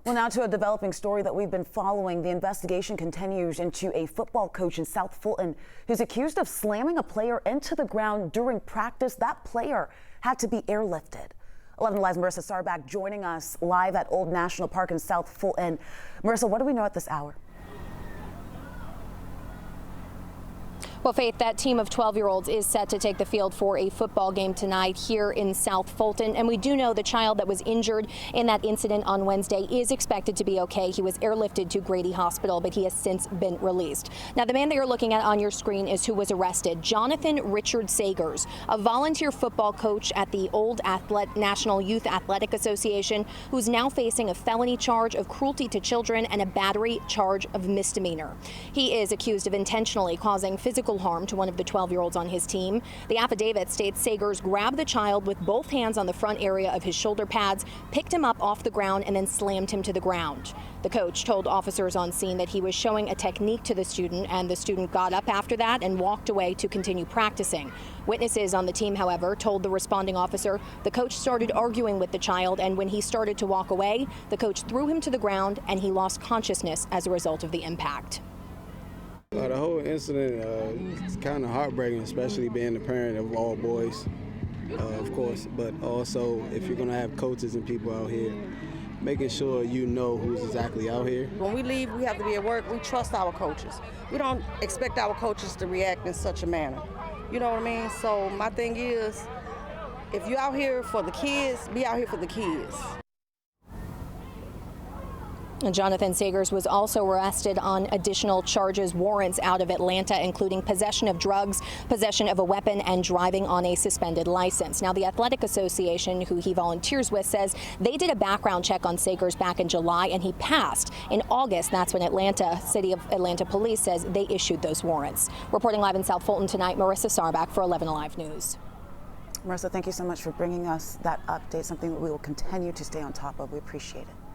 Well, now to a developing story that we've been following. The investigation continues into a football coach in South Fulton who's accused of slamming a player into the ground during practice. That player had to be airlifted. 11 Alive's Marissa Sarbach joining us live at Old National Park in South Fulton. Marissa, what do we know at this hour? Well, Faith, that team of 12-year-olds is set to take the field for a football game tonight here in South Fulton. And we do know the child that was injured in that incident on Wednesday is expected to be okay. He was airlifted to Grady Hospital, but he has since been released. Now, the man that you're looking at on your screen is who was arrested, Jonathan Richard Sagers, a volunteer football coach at the Old National Youth Athletic Association, who's now facing a felony charge of cruelty to children and a battery charge of misdemeanor. He is accused of intentionally causing physical harm to one of the 12-year-olds on his team. The affidavit states Sagers grabbed the child with both hands on the front area of his shoulder pads, picked him up off the ground, and then slammed him to the ground. The coach told officers on scene that he was showing a technique to the student, and the student got up after that and walked away to continue practicing. Witnesses on the team, however, told the responding officer the coach started arguing with the child, and when he started to walk away, the coach threw him to the ground and he lost consciousness as a result of the impact. The whole incident is kind of heartbreaking, especially being the parent of all boys, of course, but also if you're going to have coaches and people out here, making sure you know who's exactly out here. When we leave, we have to be at work. We trust our coaches. We don't expect our coaches to react in such a manner. You know what I mean? So my thing is, if you're out here for the kids, be out here for the kids. Jonathan Sagers was also arrested on additional charges, warrants out of Atlanta, including possession of drugs, possession of a weapon, and driving on a suspended license. Now, the Athletic Association, who he volunteers with, says they did a background check on Sagers back in July, and he passed. In August, that's when City of Atlanta Police says they issued those warrants. Reporting live in South Fulton tonight, Marissa Sarbach for 11 Alive News. Marissa, thank you so much for bringing us that update, something that we will continue to stay on top of. We appreciate it.